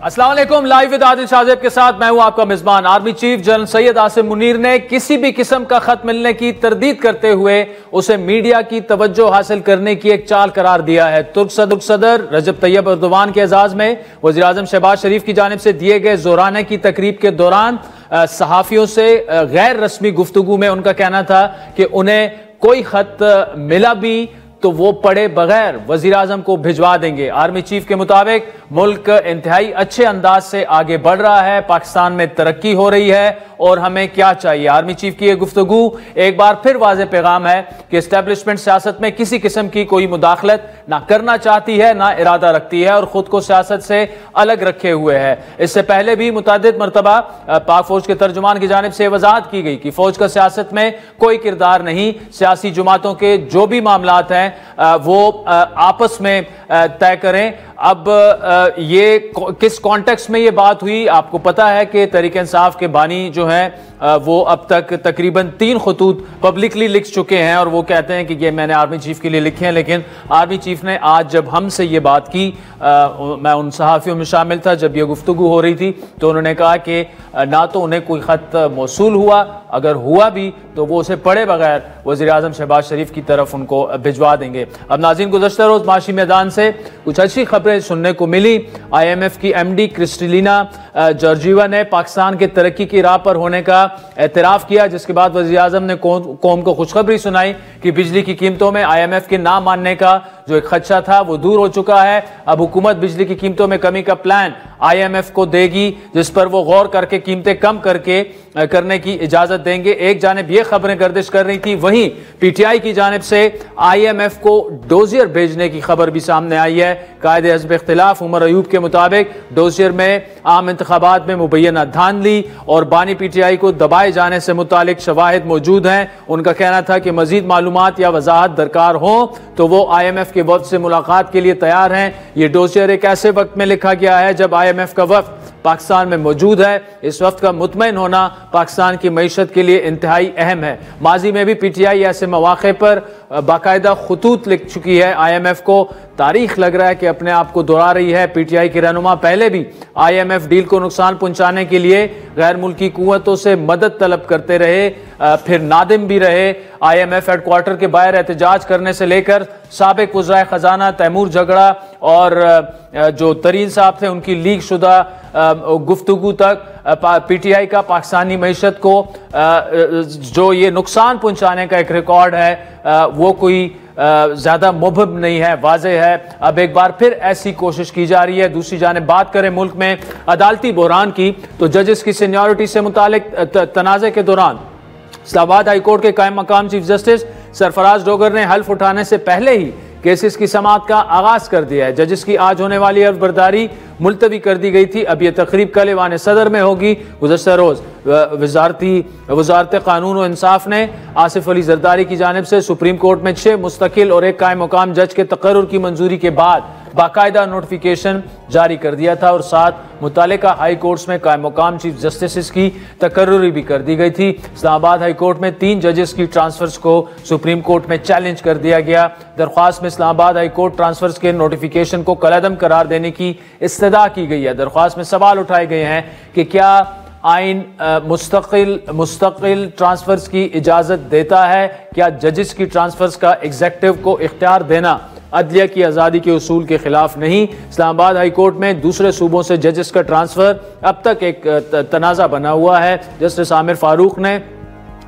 अस्सलाम वालेकुम। Live with Adil Shahzeb के साथ मैं हूं आपका मेजबान। Army chief general Syed Asim Munir ने किसी भी किस्म का खत मिलने की तरदीद करते हुए उसे मीडिया की तवज्जो हासिल करने की एक चाल करार दिया है। तुर्क सदर रजब तैयब एर्दोगान के एजाज में वज़ीर आज़म शहबाज शरीफ की जानिब से दिए गए जोराना की तकरीब के दौरान सहाफियों से गैर रस्मी गुफ्तगू में उनका कहना था कि उन्हें कोई खत मिला भी तो वो पढ़े बगैर वजीर आजम को भिजवा देंगे। आर्मी चीफ के मुताबिक मुल्क इंतहाई अच्छे अंदाज से आगे बढ़ रहा है, पाकिस्तान में तरक्की हो रही है और हमें क्या चाहिए। आर्मी चीफ की यह गुफ्तगू एक बार फिर वाज़े पैगाम है कि एस्टेब्लिशमेंट सियासत में किसी किस्म की कोई मुदाखलत ना करना चाहती है, ना इरादा रखती है और खुद को सियासत से अलग रखे हुए है। इससे पहले भी मुतअद्दिद मरतबा पाक फौज के तर्जुमान की जानिब से वजाहत की गई कि फौज का सियासत में कोई किरदार नहीं, सियासी जमातों के जो भी मामलात हैं वो आपस में तय करें। अब ये किस कॉन्टेक्स्ट में ये बात हुई, आपको पता है कि तहरीक इंसाफ के बानी जो हैं वो अब तक तकरीबन 3 खतूत पब्लिकली लिख चुके हैं और वो कहते हैं कि ये मैंने आर्मी चीफ के लिए लिखे हैं। लेकिन आर्मी चीफ ने आज जब हमसे ये बात की, मैं उन सहाफ़ियों में शामिल था जब ये गुफ्तगू हो रही थी, तो उन्होंने कहा कि ना तो उन्हें कोई ख़त मौसूल हुआ, अगर हुआ भी तो वो उसे पढ़े बगैर वज़ीर आज़म शहबाज शरीफ की तरफ उनको भिजवा देंगे। अब नाज़रीन, गुज़श्ता रोज़ माशी मैदान से कुछ अच्छी खबरें सुनने को मिली। IMF की MD क्रिस्टलिना जॉर्जिवा ने पाकिस्तान के तरक्की की राह पर होने का एतराफ़ किया, जिसके बाद वज़ीर आज़म ने कौम को खुशखबरी सुनाई कि बिजली की कीमतों में IMF के ना मानने का जो एक खदशा था वो दूर हो चुका है। अब हुकूमत बिजली की कीमतों में कमी का प्लान IMF को देगी, जिस पर वो गौर करके कीमतें कम करने की इजाजत देंगे। एक जानिब ये खबरें गर्दिश कर रही थी, वहीं PTI की जानिब से IMF को डोजियर भेजने की खबर भी सामने आई है। कायदे हिज़्ब इख्तिलाफ उमर अयूब के मुताबिक डोजियर में आम इंतखाबात में मुबैना धांधली और बानी PTI को दबाए जाने से मुतालिक शवाहिद मौजूद हैं। उनका कहना था कि मजीद मालूमात या वजाहत दरकार हो तो वो IMF के वफ्द से मुलाकात के लिए तैयार हैं। ये डोजियर एक ऐसे वक्त में लिखा गया है जब IMF का वफ्द पाकिस्तान में मौजूद है। इस वक्त का मुतमईन होना पाकिस्तान की मईशत के लिए इंतहाई अहम है। माजी में भी PTI ऐसे मौके पर बाकायदा खतूत लिख चुकी है IMF को। तारीख लग रहा है कि अपने आप को दोहरा रही है। PTI के रहनुमा पहले भी IMF डील को नुकसान पहुंचाने के लिए गैर मुल्की कुव्वतों से मदद तलब करते रहे, फिर नादिम भी रहे। IMF हेडक्वार्टर के बाहर एहतजाज करने से लेकर साबिक वज़राए खजाना तैमूर झगड़ा और जो तरीन साहब थे उनकी लीक शुदा गुफ्तगू तक PTI का पाकिस्तानी मईशत को जो ये नुकसान पहुंचाने का एक रिकॉर्ड है वो कोई ज्यादा मुबहम नहीं है, वाज़ेह है। अब एक बार फिर ऐसी कोशिश की जा रही है। दूसरी जानिब बात करें मुल्क में अदालती बहरान की, तो जजेस की सीनियरिटी से मुतालिक तनाज़े के दौरान इस्लामाबाद हाई कोर्ट के कायम मकाम चीफ जस्टिस सरफराज डोगर ने हल्फ उठाने से पहले ही केसेस की समाअत का आगाज कर दिया है। जजेस की आज होने वाली हल्फ बर्दारी मुलतवी कर दी गई थी। अब यह तकरीब कल ऐवान सदर में होगी। गुज़श्ता रोज वजारत कानून और इंसाफ ने आसिफ अली जरदारी की जानिब से सुप्रीम कोर्ट में 6 मुस्तकिल और एक कायम मकाम जज के तकर्रुर की मंजूरी के बाद बाकायदा नोटिफिकेशन जारी कर दिया था और साथ मुतालिका हाई कोर्ट्स में कायम मकाम चीफ जस्टिस की तकर्रुरी भी कर दी गई थी। इस्लामाबाद हाई कोर्ट में 3 जजेस की ट्रांसफर्स को सुप्रीम कोर्ट में चैलेंज कर दिया गया। दरख्वास्त में इस्लामाबाद हाई कोर्ट ट्रांसफर्स के नोटिफिकेशन को कलअदम करार देने की इस्तदा की गई है। दरख्वास्त में सवाल उठाए गए हैं कि क्या आइन मुस्तकिल ट्रांसफर्स की इजाजत देता है, क्या जजेस की ट्रांसफर्स का एग्जेक्टिव को इख्तियार देना अदलिया की आज़ादी के उसूल के खिलाफ नहीं। इस्लामाबाद हाई कोर्ट में दूसरे सूबों से जजेस का ट्रांसफर अब तक एक तनाज़ा बना हुआ है। जस्टिस आमिर फारूक ने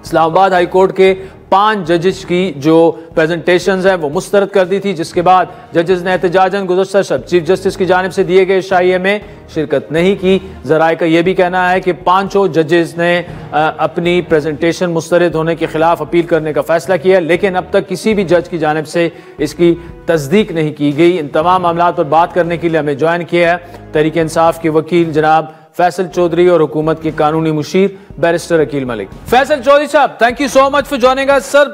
इस्लामाबाद हाई कोर्ट के 5 जजेस की जो प्रेजेंटेशंस हैं वो मुस्तरद कर दी थी, जिसके बाद जजेस ने एहतजाजन गुज़श्ता शब चीफ जस्टिस की जानिब से दिए गए शाइए में शिरकत नहीं की। ज़राए का यह भी कहना है कि 5 जजेस ने अपनी प्रेजेंटेशन मुस्तरद होने के खिलाफ अपील करने का फैसला किया, लेकिन अब तक किसी भी जज की जानिब से इसकी तस्दीक नहीं की गई। इन तमाम मामलात पर बात करने के लिए हमें ज्वाइन किया है तहरीक इंसाफ के वकील जनाब फैसल चौधरी और हुकूमत के कानूनी मुशीर बैरिस्टर अकील मलिक। फैसल चौधरी साहब, thank you so much for joining us. Sir,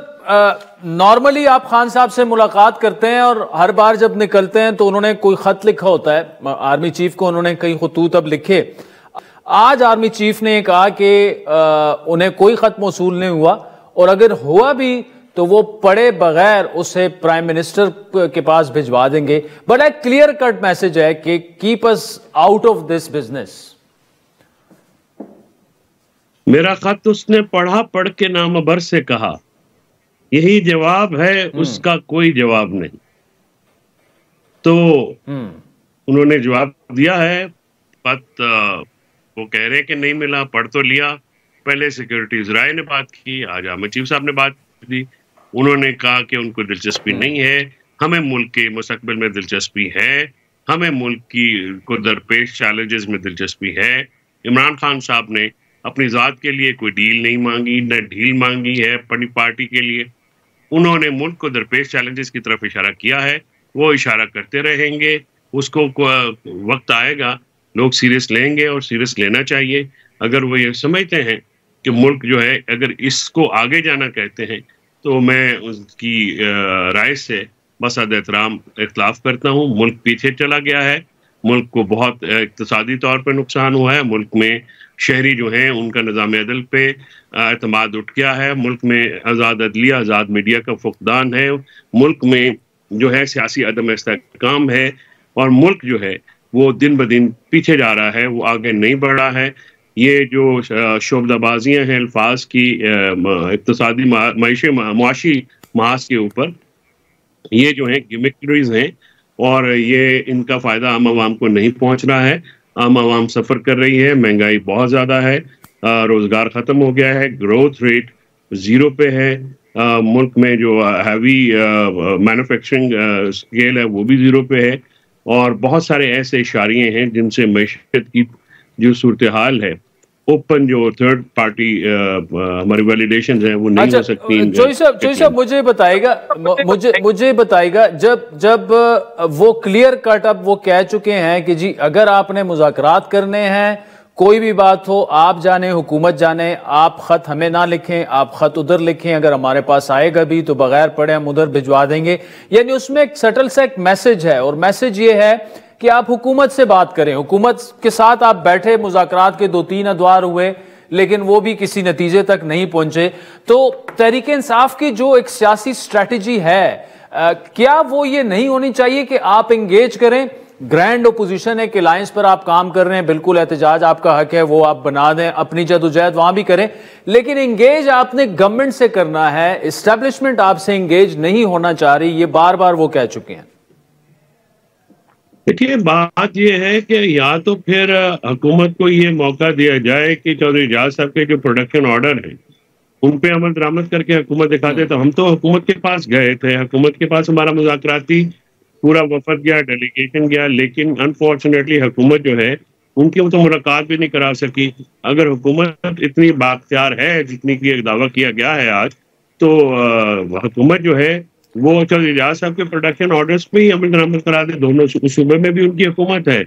normally आप खान साहब से मुलाकात करते हैं और हर बार जब निकलते हैं तो उन्होंने कोई खत लिखा होता है, आर्मी चीफ को उन्होंने कई खतूत अब लिखे। आज आर्मी चीफ ने कहा कि उन्हें कोई खत मौसूल नहीं हुआ और अगर हुआ भी तो वो पढ़े बगैर उसे प्राइम मिनिस्टर के पास भिजवा देंगे। बड़ा क्लियर कट मैसेज है कि keep us out of this business. मेरा खत उसने पढ़ा, पढ़ के नामबर से कहा, यही जवाब है, उसका कोई जवाब नहीं। तो उन्होंने जवाब दिया है। वो कह रहे कि नहीं मिला, पढ़ तो लिया। पहले सिक्योरिटीज राय ने बात की, आज अहमद चीफ साहब ने बात की। उन्होंने कहा कि उनको दिलचस्पी नहीं है, हमें मुल्क के मुस्तकबिल में दिलचस्पी है, हमें मुल्क की को दरपेश चैलेंजेस में दिलचस्पी है। इमरान खान साहब ने अपनी ज़ात के लिए कोई डील नहीं मांगी, न ढील मांगी है अपनी पार्टी के लिए। उन्होंने मुल्क को दरपेश चैलेंजेस की तरफ इशारा किया है, वो इशारा करते रहेंगे। उसको वक्त आएगा, लोग सीरियस लेंगे और सीरियस लेना चाहिए। अगर वो ये समझते हैं कि मुल्क जो है, अगर इसको आगे जाना कहते हैं, तो मैं उसकी राय से बसद एहतराम इख्तलाफ करता हूँ। मुल्क पीछे चला गया है, मुल्क को बहुत इक्तिसादी तौर पर नुकसान हुआ है। मुल्क में शहरी जो हैं उनका निज़ाम अदल पे एतमाद उठ गया है। मुल्क में आज़ाद अदलिया, आज़ाद मीडिया का फुकदान है। मुल्क में जो है सियासी अदम इस्तेहकाम है, और मुल्क जो है वो दिन ब दिन पीछे जा रहा है, वो आगे नहीं बढ़ रहा है। ये जो शोबदाबाजियाँ हैं अल्फाज की इक्तिसादी मुआशी महाज के ऊपर, ये जो है गिमिक्रीज हैं, और ये इनका फ़ायदा आम आवाम को नहीं पहुंच रहा है। आम आवाम सफ़र कर रही है, महंगाई बहुत ज़्यादा है, रोज़गार ख़त्म हो गया है, ग्रोथ रेट ज़ीरो पे है। मुल्क में जो हैवी मैन्युफैक्चरिंग स्केल है वो भी ज़ीरो पे है, और बहुत सारे ऐसे इशारे हैं जिनसे मईशत की जो सूरत हाल है, ओपन जो थर्ड पार्टी हमारी वैलिडेशन है वो नहीं हो सकती। जोई साहब मुझे बताइएगा, जब वो क्लियर कट अब वो कह चुके हैं कि जी अगर आपने मुज़ाकरात करने हैं, कोई भी बात हो, आप जाने, हुकूमत जाने, आप खत हमें ना लिखें, आप खत उधर लिखें, अगर हमारे पास आएगा भी तो बगैर पढ़े हम उधर भिजवा देंगे। यानी उसमें एक सटल सा एक मैसेज है, और मैसेज ये है कि आप हुकूमत से बात करें, हुकूमत के साथ आप बैठे, मुज़ाकरात के 2-3 अदवार हुए, लेकिन वो भी किसी नतीजे तक नहीं पहुंचे। तो तहरीक इंसाफ की जो एक सियासी स्ट्रैटेजी है, क्या वो ये नहीं होनी चाहिए कि आप इंगेज करें? ग्रैंड ओपोजिशन एक अलायंस पर आप काम कर रहे हैं, बिल्कुल एहतजाज आपका हक है, वो आप बना दें, अपनी जदोजहद वहां भी करें, लेकिन इंगेज आपने गवर्नमेंट से करना है, एस्टेब्लिशमेंट आपसे इंगेज नहीं होना चाह रही, ये बार बार वो कह चुके हैं। देखिए, बात यह है कि या तो फिर हुकूमत को ये मौका दिया जाए कि चौधरी एजाज साहब के जो प्रोडक्शन ऑर्डर है उन पे अमल दरामद करके हुकूमत दिखा दे। तो हम तो हुकूमत के पास गए थे, हुकूमत के पास हमारा मुज़ाकराती पूरा वफद गया, डेलीगेशन गया, लेकिन अनफॉर्चुनेटली हुकूमत जो है उनकी तो मुलाकात भी नहीं करा सकी। अगर हुकूमत इतनी बाख्तियार है जितनी की दावा किया गया है आज, तो हुकूमत जो है वो चौधरी एजाज साहब के प्रोडक्शन ऑर्डर्स पे ही अमल दरामद करा दे। दोनों सूबे में भी उनकी हुकूमत है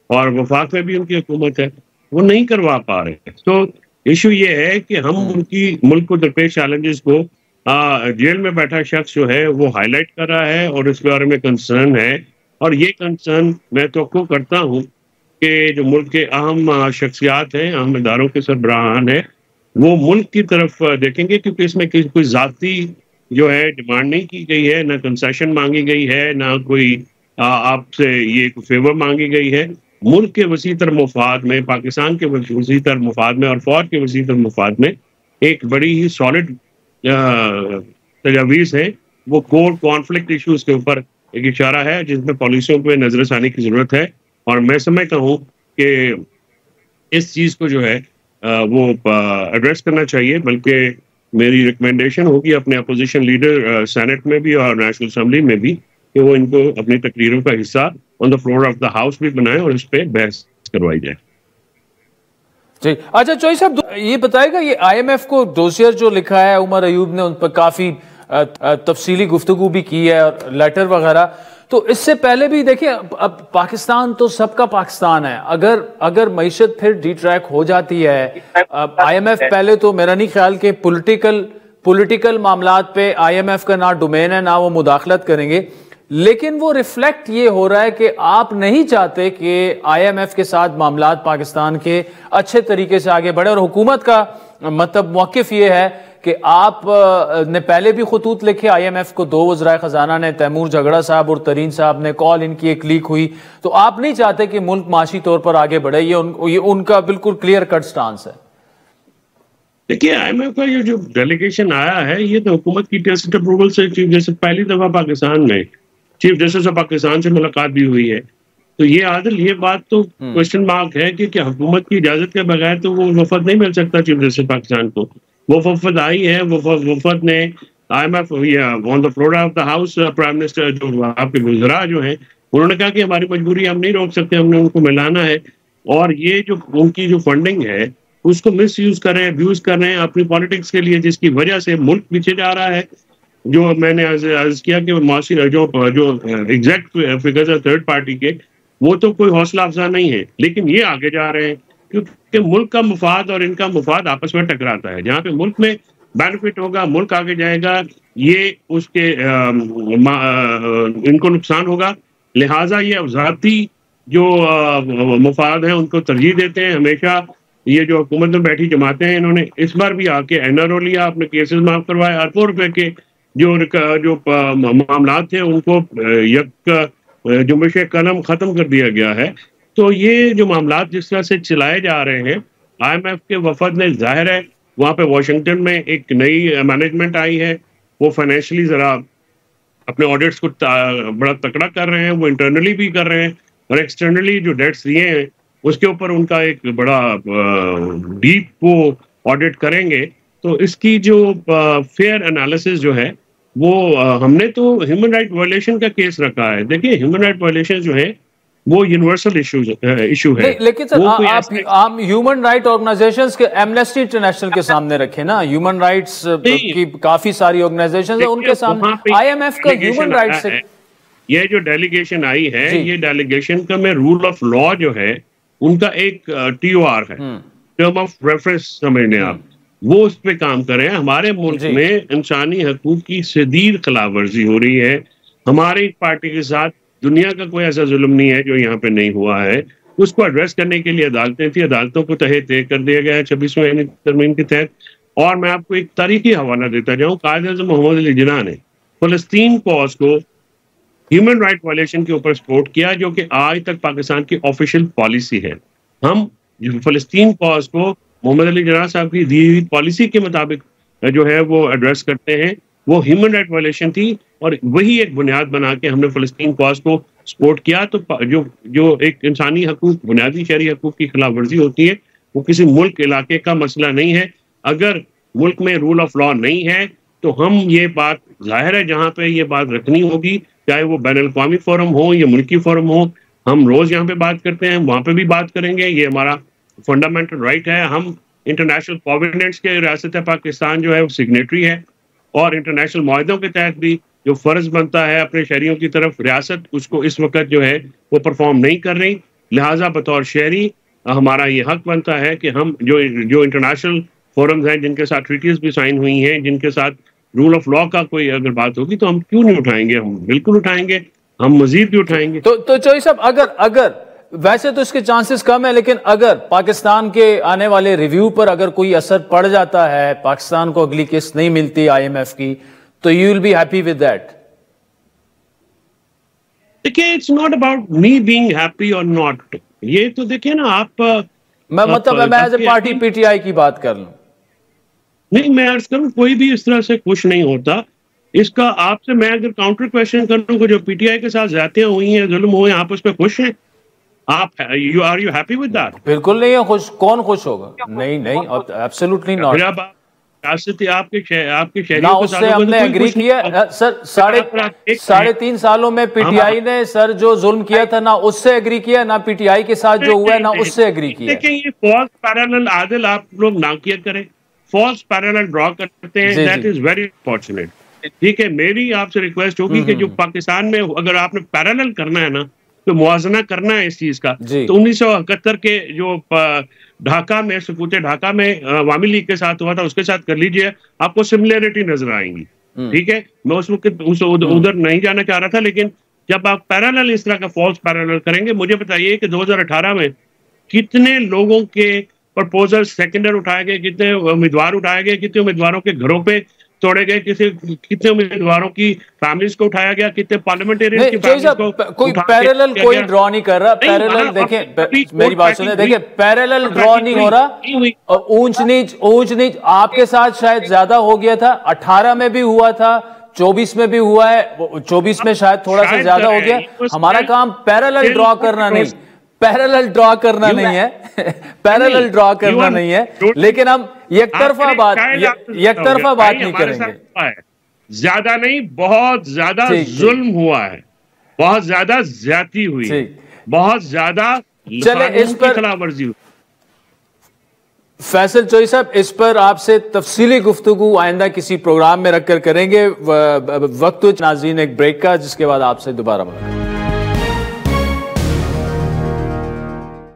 और वफाक में भी उनकी हुकूमत है, वो नहीं करवा पा रहे। तो इशू ये है कि हम उनकी मुल्क को दरपेश चैलेंजेस को जेल में बैठा शख्स जो है वो हाईलाइट कर रहा है और इस बारे में कंसर्न है। और ये कंसर्न मैं तो करता हूँ कि जो मुल्क के अहम शख्सियात हैं, अहम इदारों के सरबराहान हैं, वो मुल्क की तरफ देखेंगे, क्योंकि इसमें कोई ज़ाती जो है डिमांड नहीं की गई है, ना कंसेशन मांगी गई है, ना कोई आपसे ये फेवर मांगी गई है। मुल्क के वसीतर मुफाद में, पाकिस्तान के वसीतर मुफाद में और फौज के वसीतर मुफाद में एक बड़ी ही सॉलिड तजावीज़ है। वो कोर कॉन्फ्लिक्ट इशूज़ के ऊपर एक इशारा है जिसमें पॉलिसियों पे नजरसानी की जरूरत है। और मैं समझता हूँ कि इस चीज़ को जो है वो एड्रेस करना चाहिए। बल्कि मेरी रिकमेंडेशन होगी अपने अपोजिशन लीडर सेनेट में भी और नेशनल असेंबली में भी कि वो इनको अपनी तकरीरों का हिस्सा on the floor of the house भी बनाए और इस पे बहस करवाई जाए। जी, अच्छा चोई साहब ये बताएगा, ये IMF को डोसियर जो लिखा है उमर अयूब ने, उन पर काफी तफसीली गुफ्तगू भी की है और लेटर वगैरह, तो इससे पहले भी देखिए अब पाकिस्तान तो सबका पाकिस्तान है। अगर मईशत फिर डिट्रैक हो जाती है, IMF पहले तो मेरा नहीं ख्याल के पॉलिटिकल मामलात पे IMF का ना डोमेन है, ना वो मुदाखलत करेंगे, लेकिन वो रिफ्लेक्ट ये हो रहा है कि आप नहीं चाहते कि IMF के साथ मामलात पाकिस्तान के अच्छे तरीके से आगे बढ़े। और हुकूमत का मतलब मौक़िफ़ ये है कि आप ने पहले भी खुतूत लिखे IMF को, 2 वज़राए खजाना ने, तैमूर झगड़ा साहब और तरीन साहब ने, कॉल इनकी एक लीक हुई, तो आप नहीं चाहते कि मुल्क माशी तौर पर आगे बढ़े? ये उनका बिल्कुल क्लियर कट स्टांस है। देखिए, IMF का ये जो डेलीगेशन आया है, ये तो हुकूमत की टेस्ट अप्रूवल से, जैसे पहली दफा पाकिस्तान में चीफ जस्टिस ऑफ पाकिस्तान से मुलाकात भी हुई है, तो ये आदिल, ये बात तो क्वेश्चन मार्क है कि हुकूमत की इजाजत के बगैर तो वो वफद नहीं मिल सकता चीफ जस्टिस पाकिस्तान को। वो वफद आई है, वो वफद ने IMF on the floor of the house, prime minister जो आपके वज़रा जो हैं, उन्होंने कहा कि हमारी मजबूरी हम नहीं रोक सकते, हमने उनको मिलाना है। और ये जो उनकी जो फंडिंग है उसको मिस यूज कर रहे हैं, अब्यूज कर रहे हैं अपनी पॉलिटिक्स के लिए, जिसकी वजह से मुल्क पीछे जा रहा है। जो मैंने अर्ज किया कि माशी जो एग्जैक्ट फिगर्स है थर्ड पार्टी के, वो तो कोई हौसला अफजा नहीं है, लेकिन ये आगे जा रहे हैं क्योंकि मुल्क का मुफाद और इनका मुफाद आपस में टकराता है। जहाँ पे मुल्क में बेनिफिट होगा, मुल्क आगे जाएगा, ये उसके इनको नुकसान होगा। लिहाजा ये अफजाती जो मुफाद हैं उनको तरजीह देते हैं हमेशा। ये जो हुकूमत में बैठी जमाते हैं, इन्होंने इस बार भी आके NRO लिया, अपने केसेस माफ करवाए, अरबों रुपए के जो मामला थे उनको जुम्बिश कलम खत्म कर दिया गया है। तो ये जो मामला जिस तरह से चलाए जा रहे हैं, IMF के वफद ने, जाहिर है वहाँ पे वाशिंगटन में एक नई मैनेजमेंट आई है, वो फाइनेंशियली जरा अपने ऑडिट्स को बड़ा तकड़ा कर रहे हैं, वो इंटरनली भी कर रहे हैं और एक्सटर्नली जो डेट्स दिए हैं उसके ऊपर उनका एक बड़ा डीप वो ऑडिट करेंगे। तो इसकी जो फेयर एनालिसिस जो है वो हमने तो ह्यूमन राइट वायलेशन का केस रखा है। देखिए, ह्यूमन राइट वायलेशन जो है वो यूनिवर्सल इशू है। लेकिन सर आप ह्यूमन राइट ऑर्गेनाइजेशंस के, एमनेस्टी इंटरनेशनल के सामने रखे ना, ह्यूमन राइट्स की काफी सारी ऑर्गेनाइजेशंस है, उनके सामने IMF का ह्यूमन राइट्स से ये जो डेलीगेशन आई है, ये डेलीगेशन का में रूल ऑफ लॉ जो है उनका एक TOR है, टर्म ऑफ रेफरेंस समझने आप, वो उस पर काम करें। हमारे मुल्क में इंसानी हकूक की शदीद खिलाफवर्जी हो रही है। हमारी पार्टी के साथ दुनिया का कोई ऐसा जुल्म नहीं है जो यहाँ पे नहीं हुआ है। उसको एड्रेस करने के लिए अदालतें थी, अदालतों को तहे तय कर दिया गया है 26वें तरमीम के तहत। और मैं आपको एक तारीखी हवाला देता जाऊँ, कायद-ए-आज़म मोहम्मद अली जिन्ना ने फलस्तीन कॉज को ह्यूमन राइट वायलेशन के ऊपर सपोर्ट किया, जो कि आज तक पाकिस्तान की ऑफिशियल पॉलिसी है। हम फलस्तीन कॉज को मोहम्मद अली जिन्ना साहब की दी हुई पॉलिसी के मुताबिक जो है वो एड्रेस करते हैं। वो ह्यूमन राइट वायलेशन थी और वही एक बुनियाद बना के हमने फलस्तीन कॉज को सपोर्ट किया। तो जो एक इंसानी हकूक, बुनियादी शहरी हकूक की खिलाफ वर्जी होती है, वो किसी मुल्क इलाके का मसला नहीं है। अगर मुल्क में रूल ऑफ लॉ नहीं है तो हम ये बात, जाहिर है जहाँ पे ये बात रखनी होगी, चाहे वो बैनुल-अक़वामी फोरम हो या मुल्की फोरम हो, हम रोज यहाँ पे बात करते हैं, वहाँ पे भी बात करेंगे। ये हमारा फंडामेंटल राइट है। हम इंटरनेशनल कॉवेनेंट्स के रियासत पाकिस्तान जो है वो सिग्नेटरी है और इंटरनेशनल मुआहदों के तहत भी जो फर्ज बनता है अपने शहरियों की तरफ, रियासत उसको इस वक्त जो है वो परफॉर्म नहीं कर रही। लिहाजा बतौर शहरी हमारा ये हक बनता है कि हम जो इंटरनेशनल फोरम्स हैं, जिनके साथ ट्रीटीज भी साइन हुई हैं, जिनके साथ रूल ऑफ लॉ का कोई अगर बात होगी तो हम क्यों नहीं उठाएंगे, हम बिल्कुल उठाएंगे, हम मजीद भी उठाएंगे। तो चौधरी साहब, अगर वैसे तो इसके चांसेस कम है, लेकिन अगर पाकिस्तान के आने वाले रिव्यू पर अगर कोई असर पड़ जाता है, पाकिस्तान को अगली किस्त नहीं मिलती IMF की, तो you will be happy with that? देखिए, it's not about me being happy और नॉट। ये तो देखिए ना आप, मैं एज ए पार्टी PTI की बात कर लूं, नहीं, मैं अर्ज करूं कोई भी इस तरह से खुश नहीं होता। इसका आपसे मैं अगर काउंटर क्वेश्चन करूं, जो PTI के साथ ज्यादतियां हुई हैं, जुल्म हुए, आप उस पर खुश हैं? आप are you happy with that? बिल्कुल नहीं है खुश। कौन खुश होगा? नहीं, एब्सोल्युटली नॉट। आपके शहरियों ना उससे हमने एग्री किया सर। 3.5 सालों में PTI ने सर जो जुल्म किया था, ना उससे एग्री किया, ना PTI के साथ जो हुआ है ना उससे एग्री किया। देखिए, ये फॉल्स पैरेलल आदिल आप लोग ना किया करें, फॉल्स पैरेलल ड्रॉ करते हैं, दैट इज वेरी अनफॉर्चुनेट। ठीक है, मेरी आपसे रिक्वेस्ट होगी कि जो पाकिस्तान में अगर आपने पैरेलल करना है ना, तो मुआवजा करना है इस चीज का, तो 1971 के जो ढाका में, सकूत ढाका में अवामी लीग के साथ हुआ था, उसके साथ कर लीजिए, आपको सिमिलरिटी नजर आएंगी। ठीक है, मैं उस वक्त उधर नहीं जाना चाह रहा था, लेकिन जब आप पैरेलल इस तरह का फॉल्स पैरेलल करेंगे, मुझे बताइए कि 2018 में कितने लोगों के प्रपोजल सेकेंडर उठाए गए, कितने उम्मीदवार उठाए गए, कितने उम्मीदवारों के घरों पे तोड़े गए, कितने उम्मीदवारों की फैमिलीज को उठाया गया, कितने पार्लियामेंटेरियन की फैमिलीज को कोई पैरेलल कोई ड्रॉ नहीं कर रहा। पैरेलल देखें, मेरी बात सुने, देखिए पैरेलल ड्रॉ नहीं हो रहा। और ऊंच नीच आपके साथ शायद ज्यादा हो गया था, 18 में भी हुआ था, 24 में भी हुआ है, 24 में शायद थोड़ा सा ज्यादा हो गया। हमारा काम पैरेलल ड्रॉ करना नहीं, पैरेलल ड्रॉ करना नहीं है, पैरेलल ड्रॉ करना नहीं है, लेकिन हम एकतरफा बात नहीं करेंगे। ज्यादा नहीं, बहुत ज्यादा जुल्म हुआ है, बहुत ज्यादा ज्यादती हुई है, बहुत ज्यादा कानून की खिलाफवर्जी हुई। फैसल चोई साहब, इस पर आपसे तफसीली गुफ्तगू आइंदा किसी प्रोग्राम में रखकर करेंगे। वक्त नाज़रीन एक ब्रेक का, जिसके बाद आपसे दोबारा मुलाकात।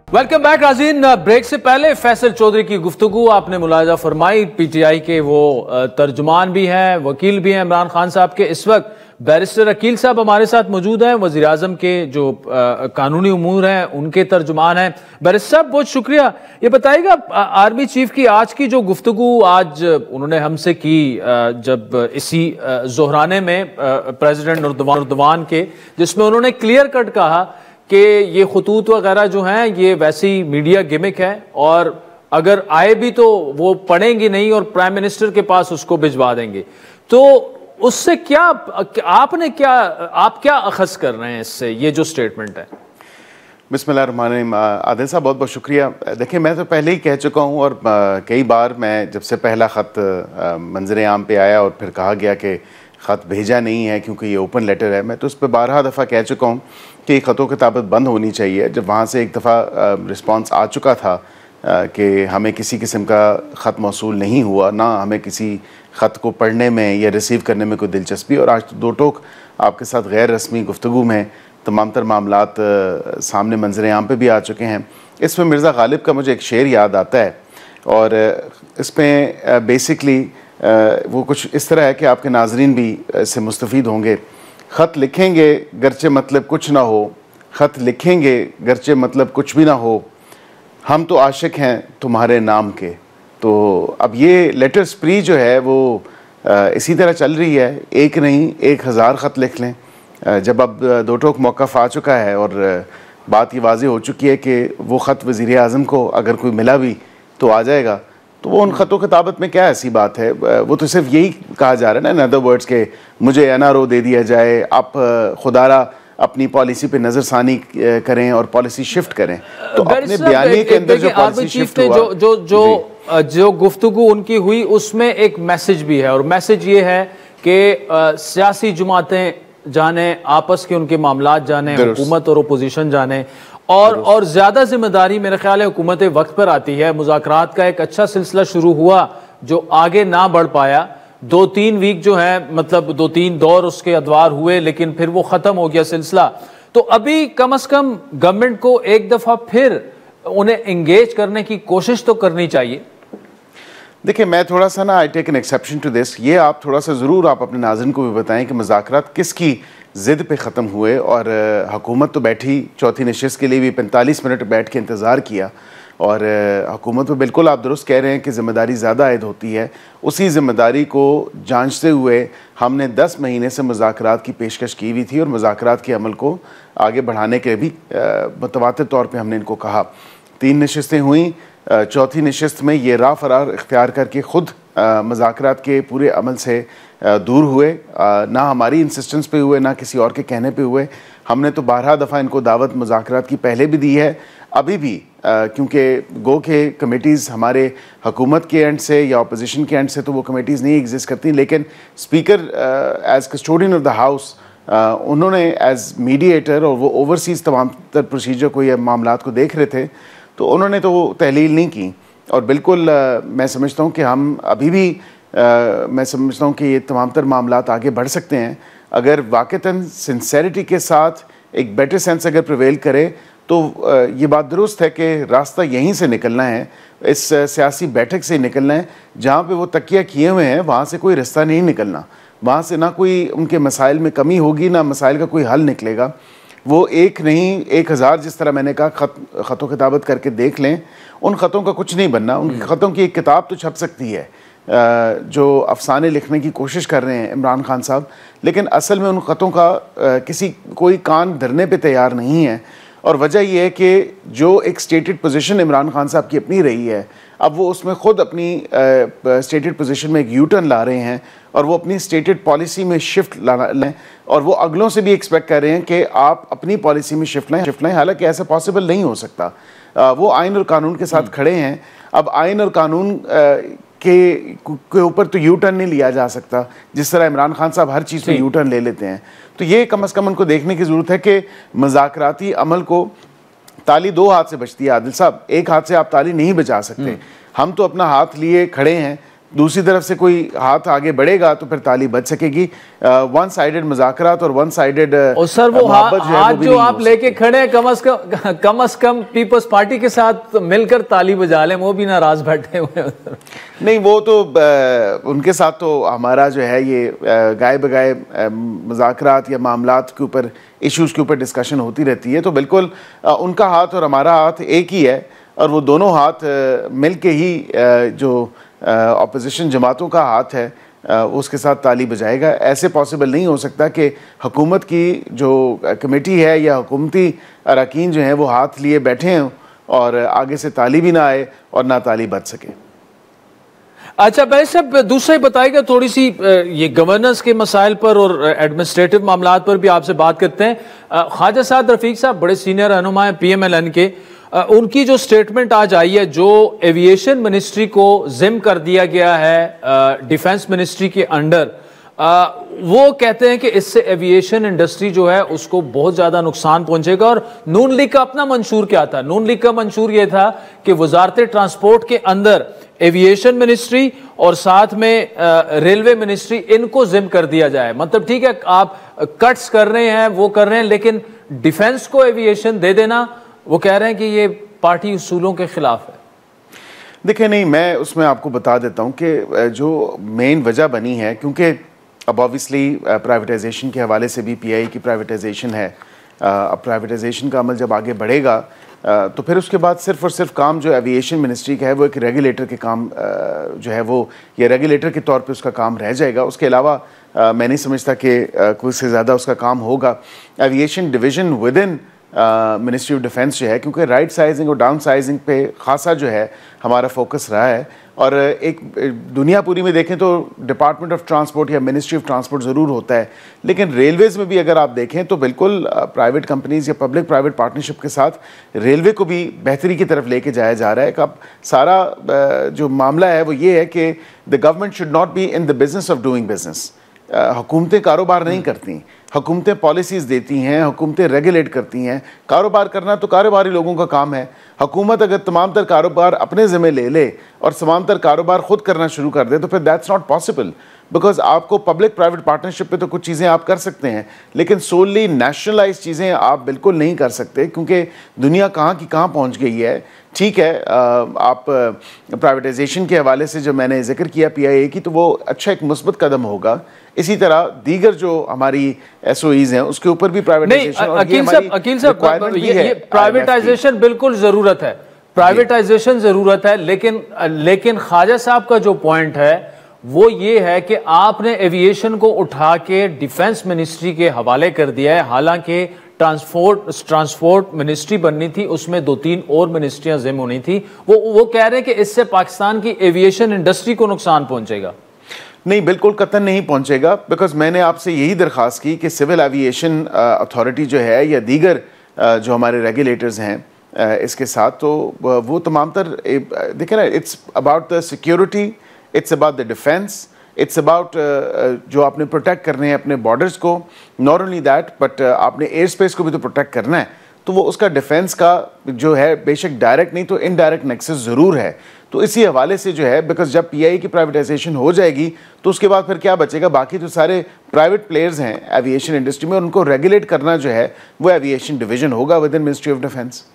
वेलकम बैक नाज़रीन। ब्रेक से पहले फैसल चौधरी की गुफ्तगू आपने मुलाजा फरमाई। पीटीआई के वो तर्जुमान भी हैं, वकील भी हैं इमरान खान साहब के। इस वक्त बैरिस्टर अकील साहब हमारे साथ मौजूद हैं, वज़ीर आज़म के जो कानूनी उमूर हैं उनके तर्जुमान हैं। बैरिस्टर साहब बहुत शुक्रिया। ये बताइएगा, आर्मी चीफ की आज की जो गुफ्तगू आज उन्होंने हमसे की, जब इसी ज़ोहराने में प्रेसिडेंट अर्दवान के, जिसमें उन्होंने क्लियर कट कहा कि ये खतूत वगैरह जो हैं ये वैसी मीडिया गिमिक है, और अगर आए भी तो वो पढ़ेंगे नहीं और प्राइम मिनिस्टर के पास उसको भिजवा देंगे। तो उससे क्या आप क्या अखज़ कर रहे हैं इससे, ये जो स्टेटमेंट है? बिस्मिल्लाहिर्रहमानिर्रहीम। आदिल साहब बहुत बहुत शुक्रिया। देखिए, मैं तो पहले ही कह चुका हूँ, और कई बार मैं जब से पहला ख़त मंजर आम पे आया और फिर कहा गया कि ख़त भेजा नहीं है क्योंकि ये ओपन लेटर है, मैं तो उस पर 12 दफ़ा कह चुका हूँ कि ख़तों किताबत बंद होनी चाहिए। जब वहाँ से एक दफ़ा रिस्पांस आ चुका था कि हमें किसी किस्म का ख़त मौसूल नहीं हुआ, ना हमें किसी ख़त को पढ़ने में या रिसीव करने में कोई दिलचस्पी, और आज दो टोक आपके साथ गैर रस्मी गुफ्तगू में तमाम तर मामलात सामने मंजर आम पे भी आ चुके हैं। इसमें मिर्ज़ा गालिब का मुझे एक शेर याद आता है, और इसमें बेसिकली वो कुछ इस तरह है कि आपके नाजरीन भी इससे मुस्तफ़ीद होंगे। ख़त लिखेंगे गरचे मतलब कुछ ना हो, ख़त लिखेंगे गरचे मतलब कुछ भी ना हो, हम तो आशिक हैं तुम्हारे नाम के। तो अब ये लेटर स्प्री जो है वो इसी तरह चल रही है, एक नहीं 1000 ख़त लिख लें। जब अब दो टोक मौक़िफ़ आ चुका है और बात ये वाज़ेह हो चुकी है कि वो ख़त वज़ीर आज़म को अगर कोई मिला भी तो आ जाएगा, तो वो उन ख़तों किताबत में क्या ऐसी बात है? वो तो सिर्फ यही कहा जा रहा है ना, इन अदर वर्ड्स के मुझे एनआरओ दे दिया जाए, आप खुदारा अपनी पॉलिसी पे नज़रसानी करें और पॉलिसी शिफ्ट करें। तो अपने बयानी के अंदर जो पॉलिसी शिफ्ट हुआ, जो गुफ्तगू उनकी हुई, उसमें एक मैसेज भी है, और मैसेज ये है कि सियासी जमातें जाने, आपस के उनके मामलात जाने, हुकूमत और अपोजिशन जाने, और ज्यादा जिम्मेदारी मेरे ख्याल है हुकूमत वक्त पर आती है। मुज़ाकरात का एक अच्छा सिलसिला शुरू हुआ जो आगे ना बढ़ पाया, 2-3 वीक जो है, मतलब 2-3 दौर उसके अदवार हुए, लेकिन फिर वो ख़त्म हो गया सिलसिला। तो अभी कम अज़ कम गवर्नमेंट को एक दफ़ा फिर उन्हें इंगेज करने की कोशिश तो करनी चाहिए। देखिए, मैं थोड़ा सा ना, I take an exception to this. ये आप थोड़ा सा ज़रूर आप अपने नाज़रीन को भी बताएं कि मुज़ाकरात किसकी ज़िद पे ख़त्म हुए, और हुकूमत तो बैठी चौथी नशिस्त के लिए भी 45 मिनट बैठ के इंतज़ार किया, और हुकूमत पर बिल्कुल आप दुरुस्त कह रहे हैं कि ज़िम्मेदारी ज़्यादा आयद होती है। उसी ज़िम्मेदारी को जांचते हुए हमने 10 महीने से मुज़ाकरात की पेशकश की हुई थी, और मुज़ाकरात के अमल को आगे बढ़ाने के भी मुतवातिर तौर पर हमने इनको कहा। 3 नशिस्तें हुई, चौथी नशिस्त में ये राह फरार इख्तियार करके ख़ुद मुज़ाकरात के पूरे अमल से दूर हुए, ना हमारी इंसिस्टेंस पे हुए, ना किसी और के कहने पे हुए। हमने तो 12 दफ़ा इनको दावत मुज़ाकरात की पहले भी दी है, अभी भी, क्योंकि गो के कमेटीज़ हमारे हुकूमत के एंड से या अपोजिशन के एंड से तो वो कमेटीज़ नहीं एग्जिस्ट करती, लेकिन speaker as custodian of the house उन्होंने एज़ मीडिएटर, और वो ओवरसीज़ तमाम तर प्रोसीजर को या मामलात को देख रहे थे, तो उन्होंने तो वो तहलील नहीं की। और बिल्कुल मैं समझता हूँ कि हम अभी भी मैं समझता हूँ कि ये तमाम तर मामलात आगे बढ़ सकते हैं अगर वाक़तन सिंसेरिटी के साथ एक बेटर सेंस अगर प्रिवेल करे। तो ये बात दुरुस्त है कि रास्ता यहीं से निकलना है, इस सियासी बैठक से निकलना है। जहाँ पे वो तकिया किए हुए हैं वहाँ से कोई रास्ता नहीं निकलना, वहाँ से ना कोई उनके मसाइल में कमी होगी, ना मसाइल का कोई हल निकलेगा। वो एक नहीं 1000 जिस तरह मैंने कहा ख़तों किताबत करके देख लें, उन ख़तों का कुछ नहीं बनना। उन ख़तों की एक किताब तो छप सकती है जो अफसाने लिखने की कोशिश कर रहे हैं इमरान खान साहब, लेकिन असल में उन ख़तों का कोई कान धरने पे तैयार नहीं है। और वजह यह है कि जो एक स्टेटेड पोजीशन इमरान खान साहब की अपनी रही है, अब वो उसमें ख़ुद अपनी स्टेटेड पोजीशन में एक यू टर्न ला रहे हैं और वो अपनी स्टेटेड पॉलिसी में शिफ्ट लें, और वो अगलों से भी एक्सपेक्ट कर रहे हैं कि आप अपनी पॉलिसी में शिफ्ट लें। हालांकि ऐसा पॉसिबल नहीं हो सकता। वो आइन और कानून के साथ खड़े हैं। अब आइन और कानून के ऊपर तो यू टर्न नहीं लिया जा सकता, जिस तरह इमरान खान साहब हर चीज़ में यू टर्न ले लेते हैं। तो ये कम अज़ कम उनको देखने की ज़रूरत है कि मुज़ाकराती अमल को ताली दो हाथ से बचती है आदिल साहब, एक हाथ से आप ताली नहीं बचा सकते। हम तो अपना हाथ लिए खड़े हैं, दूसरी तरफ से कोई हाथ आगे बढ़ेगा तो फिर ताली बच सकेगी। वन साइडेड मुज़ाकरात और वन साइडेड और सर वो हाथ जो आप लेके खड़े हैं कम अज कम पीपल्स पार्टी के साथ मिलकर ताली बजा लें, वो भी नाराज बैठे हुए हैं। नहीं, वो तो उनके साथ तो हमारा जो है ये गाए बगाए मुज़ाकरात या मामलात के ऊपर, इश्यूज़ के ऊपर डिस्कशन होती रहती है। तो बिल्कुल उनका हाथ और हमारा हाथ एक ही है, और वो दोनों हाथ मिल के ही जो अपोजिशन जमातों का हाथ है उसके साथ ताली बजाएगा। ऐसे पॉसिबल नहीं हो सकता कि हुकूमत की जो कमेटी है या हुकूमती अरकान जो हैं वो हाथ लिए बैठे हैं और आगे से ताली भी ना आए और ना ताली बच सके। अच्छा भाई साहब, दूसरा बताइएगा थोड़ी सी ये गवर्नेंस के मसाइल पर और एडमिनिस्ट्रेटिव मामलात पर भी आपसे बात करते हैं। ख्वाजा साद रफीक साहब बड़े सीनियर रहनुमा हैं PMLN के, उनकी जो स्टेटमेंट आज आई है, जो एविएशन मिनिस्ट्री को जिम कर दिया गया है डिफेंस मिनिस्ट्री के अंडर, वो कहते हैं कि इससे एविएशन इंडस्ट्री जो है उसको बहुत ज्यादा नुकसान पहुंचेगा। और नून लीग का अपना मंशूर क्या था? नून लीग का मंशूर ये था कि वजारत ट्रांसपोर्ट के अंदर एविएशन मिनिस्ट्री और साथ में रेलवे मिनिस्ट्री, इनको जिम कर दिया जाए। मतलब ठीक है, आप कट्स कर रहे हैं, वो कर रहे हैं, लेकिन डिफेंस को एविएशन दे देना, वो कह रहे हैं कि ये पार्टी उसूलों के खिलाफ है। देखिए, नहीं, मैं उसमें आपको बता देता हूं कि जो मेन वजह बनी है, क्योंकि अब ऑब्वियसली प्राइवेटाइजेशन के हवाले से भी PI की प्राइवेटाइजेशन है। अब प्राइवेटाइजेशन का अमल जब आगे बढ़ेगा तो फिर उसके बाद सिर्फ और सिर्फ काम जो एविएशन मिनिस्ट्री का है वो एक रेगुलेटर के काम जो है वो ये रेगुलेटर के तौर पे उसका काम रह जाएगा। उसके अलावा मैं नहीं समझता कि कोई से ज़्यादा उसका काम होगा। Aviation division with in ministry of defence जो है, क्योंकि राइट साइजिंग और डाउन साइजिंग पे खासा जो है हमारा फोकस रहा है। और एक दुनिया पूरी में देखें तो डिपार्टमेंट ऑफ ट्रांसपोर्ट या मिनिस्ट्री ऑफ ट्रांसपोर्ट ज़रूर होता है, लेकिन रेलवेज़ में भी अगर आप देखें तो बिल्कुल प्राइवेट कंपनीज़ या पब्लिक प्राइवेट पार्टनरशिप के साथ रेलवे को भी बेहतरी की तरफ लेके जाया जा रहा है। अब सारा जो मामला है वो ये है कि the government should not be in the business of doing business. हुकूमतें कारोबार नहीं करती, हुकूमतें पॉलिसीज़ देती हैं, हुकूमतें रेगुलेट करती हैं। कारोबार करना तो कारोबारी लोगों का काम है। हुकूमत अगर तमाम तर कारोबार अपने ज़िम्मे ले ले और तमाम तर कारोबार ख़ुद करना शुरू कर दे तो फिर दैट्स नॉट पॉसिबल, बिकॉज आपको पब्लिक प्राइवेट पार्टनरशिप पे तो कुछ चीज़ें आप कर सकते हैं, लेकिन सोली नेशनलाइज चीज़ें आप बिल्कुल नहीं कर सकते, क्योंकि दुनिया कहाँ की कहाँ पहुँच गई है। ठीक है, आप प्राइवेटाइजेशन के हवाले से जो मैंने जिक्र किया PIA की, तो वो अच्छा एक मुस्बत कदम होगा। इसी तरह दीगर जो हमारी SOEs हैं उसके ऊपर भी प्राइवेटाइजेशन, अकील साहब ये प्राइवेटाइजेशन बिल्कुल ज़रूरत है, प्राइवेटाइजेशन ज़रूरत है, लेकिन ख्वाजा साहब का जो पॉइंट है वो ये है कि आपने एविएशन को उठा के डिफेंस मिनिस्ट्री के हवाले कर दिया है। हालांकि ट्रांसपोर्ट मिनिस्ट्री बननी थी, उसमें 2-3 और मिनिस्ट्रियां जिम होनी थी। वो कह रहे हैं कि इससे पाकिस्तान की एविएशन इंडस्ट्री को नुकसान पहुंचेगा। नहीं, बिल्कुल कतई नहीं पहुंचेगा, बिकॉज मैंने आपसे यही दरख्वास्त की कि सिविल एविएशन अथॉरिटी जो है या दीगर जो हमारे रेगुलेटर्स हैं इसके साथ, तो वो तमाम तर देखें ना, it's about the security, it's about the defence, it's about जो आपने प्रोटेक्ट करने हैं अपने बॉर्डर्स को, नॉट ओनली दैट बट आपने एयर स्पेस को भी तो प्रोटेक्ट करना है। तो वो उसका डिफेंस का जो है बेशक डायरेक्ट नहीं तो इनडायरेक्ट नेक्सस ज़रूर है। तो इसी हवाले से जो है, बिकॉज जब PIA की प्राइवेटाइजेशन हो जाएगी तो उसके बाद फिर क्या बचेगा? बाकी तो सारे प्राइवेट प्लेयर्स हैं एविएशन इंडस्ट्री में, उनको रेगुलेट करना जो है वो एविएशन डिवीज़न होगा with in ministry of defence.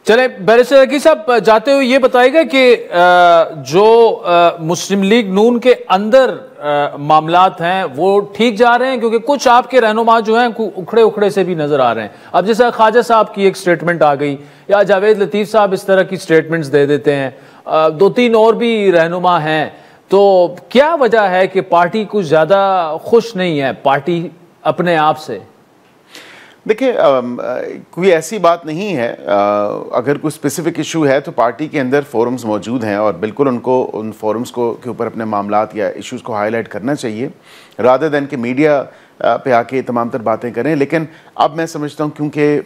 चले बैरिस्टर अकील साहब, जाते हुए ये बताएगा कि जो मुस्लिम लीग नून के अंदर मामलात हैं वो ठीक जा रहे हैं, क्योंकि कुछ आपके रहनुमा जो हैं उखड़े उखड़े से भी नजर आ रहे हैं। अब जैसा ख्वाजा साहब की एक स्टेटमेंट आ गई, या जावेद लतीफ साहब इस तरह की स्टेटमेंट्स दे देते हैं, 2-3 और भी रहनुमा हैं, तो क्या वजह है कि पार्टी कुछ ज्यादा खुश नहीं है पार्टी अपने आप से? देखिए, कोई ऐसी बात नहीं है। अगर कोई स्पेसिफिक इशू है तो पार्टी के अंदर फोरम्स मौजूद हैं और बिल्कुल उनको उन फोरम्स को के ऊपर अपने मामलात या इश्यूज़ को हाईलाइट करना चाहिए, रादर दैन कि मीडिया पे आके तमाम तर बातें करें। लेकिन अब मैं समझता हूँ क्योंकि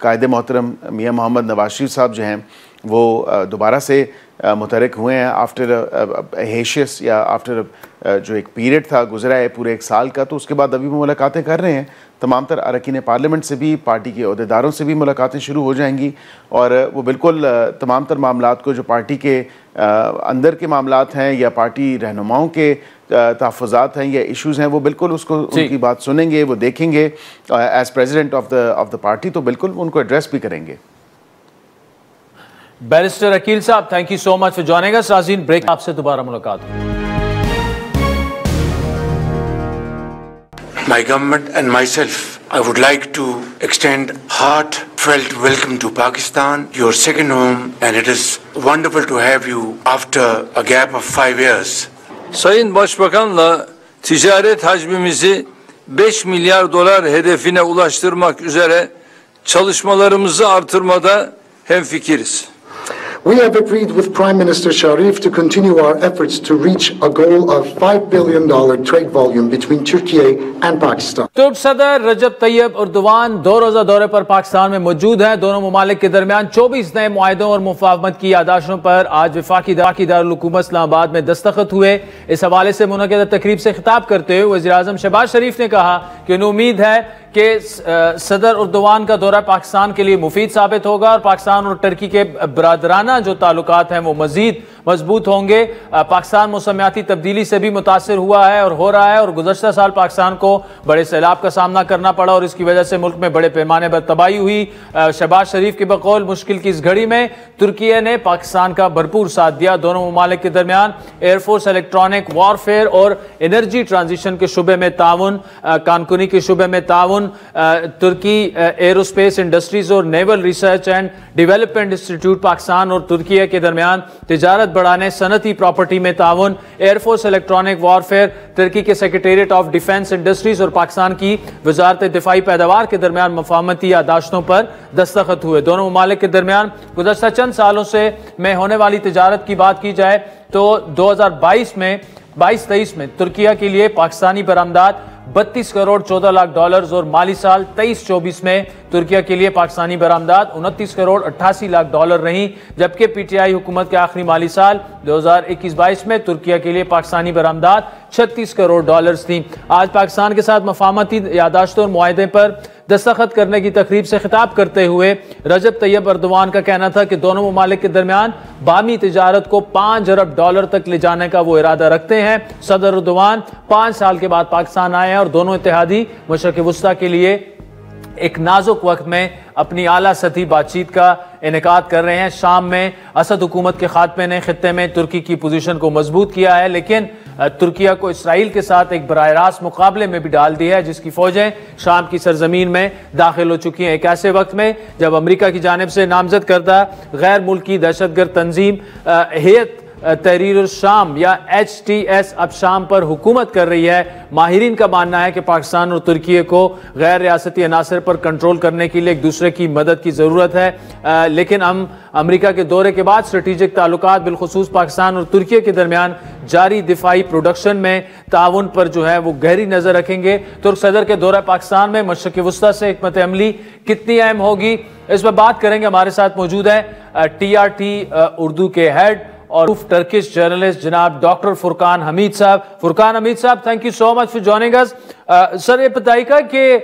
कायदे मोहतरम मियाँ मोहम्मद नवाज शरीफ साहब जो हैं वो दोबारा से मुतहरिक हुए हैं आफ्टर हेशियस या आफ्टर जो एक पीरियड था गुजरा है पूरे 1 साल का, तो उसके बाद अभी वो मुलाकातें कर रहे हैं। तमाम तर अरकान पार्लियामेंट से भी, पार्टी के अहदेदारों से भी मुलाकातें शुरू हो जाएंगी और वो बिल्कुल तमाम तर मामलात को, जो पार्टी के अंदर के मामलात हैं या पार्टी रहनुमाओं के तहफ़्फ़ुज़ात हैं या इश्यूज़ हैं, वो बिल्कुल उसको उनकी बात सुनेंगे, वो देखेंगे as president of the party, तो बिल्कुल उनको एड्रेस भी करेंगे। Barrister Akeel sahab, thank you so much for joining us. नाज़रीन, ब्रेक, आपसे दोबारा मुलाकात होगी। My government and myself, I would like to extend heartfelt welcome to Pakistan, your second home, and it is wonderful to have you after a gap of 5 years. Sayın Başbakan'la ticaret hacmimizi 5 milyar dolar hedefine ulaştırmak üzere çalışmalarımızı artırmada hemfikiriz. We have agreed with Prime Minister Sharif to continue our efforts to reach a goal of $5 billion trade volume between Turkey and Pakistan. तुर्क सदर रजब Tayyip Erdogan 2 रोज़ा दौरे पर पाकिस्तान में मौजूद हैं। दोनों ममालिक के दरमियान 24 नए मुआहदों और मुफाहमत की यादाश्तों पर आज वफाकी दारुल हुकूमत इस्लामाबाद में दस्तखत हुए। इस हवाले से मुनक़िदा तकरीब से खिताब करते हुए वज़ीर आज़म शहबाज शरीफ ने कहा कि उन्हें उम्मीद है कि सदर एर्दोगान का दौरा पाकिस्तान के लिए मुफीद साबित होगा और पाकिस्तान और टर्की के बरादराना जो ताल्लुकात हैं वो मजीद मजबूत होंगे। पाकिस्तान मौसमियाती तब्दीली से भी मुतासर हुआ है और हो रहा है, और गुज़श्ता साल पाकिस्तान को बड़े सैलाब का सामना करना पड़ा और इसकी वजह से मुल्क में बड़े पैमाने पर तबाही हुई। शहबाज शरीफ के बकौल मुश्किल की इस घड़ी में तुर्की ने पाकिस्तान का भरपूर साथ दिया। दोनों ममालिक के दरमियान एयरफोर्स, इलेक्ट्रॉनिक वॉरफेयर और एनर्जी ट्रांजिशन के शुबे में ताउन, कानकुनी के शुबे में ताउन, तुर्की एरोस्पेस इंडस्ट्रीज और naval research and development institute Pakistan और तुर्की के दरमियान तिजारत बढ़ाने, सनती प्रॉपर्टी में ताउन, एयरफोर्स, इलेक्ट्रॉनिक वॉरफेयर, तुर्की के सेक्रेटेरिएट ऑफ डिफेंस इंडस्ट्रीज और पाकिस्तान की वजारत दिफाई पैदावार के दरमियान मफाहमती यादाश्तों पर दस्तखत हुए। दोनों ममालिक के दरमियान गुज़श्ता चंद सालों से में होने वाली तिजारत की बात की जाए तो 2022-23 में तुर्की के लिए पाकिस्तानी बरामदात 32 करोड़ 14 लाख डॉलर और माली साल 23-24 में तुर्की के लिए पाकिस्तानी बरामदात 29 करोड़ 88 लाख डॉलर रही, जबकि पीटीआई हुकूमत के आखिरी माली साल 2021-22 में तुर्की के लिए पाकिस्तानी बरामदात 36 करोड़ डॉलर थी। आज पाकिस्तान के साथ मफाहमती यादाश्तों और मुआहदे पर दस्तखत करने की तकरीब से खिताब करते हुए रजब तैयब एर्दोगान का कहना था कि दोनों ममालिक के दरमियान बामी तिजारत को 5 अरब डॉलर तक ले जाने का वो इरादा रखते हैं। सदर एर्दोगान 5 साल के बाद पाकिस्तान आए हैं और दोनों इत्तेहादी मशरक़ वुस्ता के लिए एक नाजुक वक्त में अपनी आला सतही बातचीत का इनेकाद कर रहे हैं। शाम में असद हुकूमत के खात्मे ने खित्ते में तुर्की की पोजीशन को मजबूत किया है, लेकिन तुर्की को इसराइल के साथ एक बराह रास्त मुकाबले में भी डाल दिया है, जिसकी फौजें शाम की सरजमीन में दाखिल हो चुकी हैं। एक ऐसे वक्त में जब अमरीका की जानिब से नामजद करदा गैर मुल्की दहशतगर्द तंजीम हैत तहरीर शाम या HTS अब शाम पर हुकूमत कर रही है। माहिरीन का मानना है कि पाकिस्तान और तुर्की को गैर रियासती अनासर पर कंट्रोल करने के लिए एक दूसरे की मदद की ज़रूरत है, लेकिन हम अमरीका के दौरे के बाद स्ट्रेटेजिक ताल्लुकात बिलखुसूस पाकिस्तान और तुर्की के दरमियान जारी दिफाई प्रोडक्शन में ताउन पर जो है वो गहरी नज़र रखेंगे। तुर्क सदर के दौरा पाकिस्तान में मशरक़ वुस्ता से हिकमत अमली कितनी अहम होगी, इस पर बात करेंगे। हमारे साथ मौजूद है TRT उर्दू के हेड और टर्किश जर्नलिस्ट जनाब डॉक्टर फुरकान हमीद साहब। फुरकान हमीद साहब, thank you so much for joining us. Sir, ये बताइएगा कि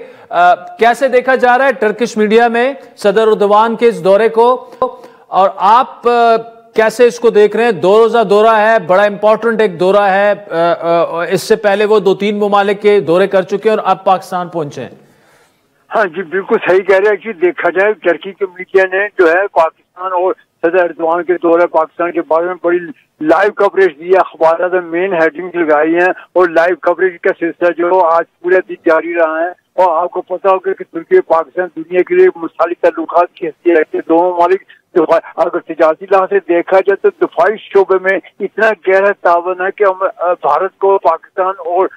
कैसे देखा जा रहा है टर्किश मीडिया में सदर एर्दोगान के इस दौरे को, और आप कैसे इसको देख रहे हैं? 2 रोज़ा दौरा है, बड़ा इंपॉर्टेंट एक दौरा है। इससे पहले वो 2-3 ममालिक के दौरे कर चुके हैं और अब पाकिस्तान पहुंचे हैं। हाँ जी, बिल्कुल सही कह रहे हैं कि देखा जाए टर्की के मीडिया ने जो है पाकिस्तान और सदर एर्दोआन के दौरे पाकिस्तान के बारे में बड़ी लाइव कवरेज दी है, अखबार में मेन हेडिंग लगाई है और लाइव कवरेज का सिलसिला जो आज पूरे दिन जारी रहा है। और आपको पता होगा कि तुर्की पाकिस्तान दुनिया के लिए मिसाली ताल्लुकात की हैसियत रखते हैं। दोनों ममालिक अगर तजारती लिहाज से देखा जाए तो दिफाई शोबे में इतना गहरा तावन है कि हम भारत को पाकिस्तान और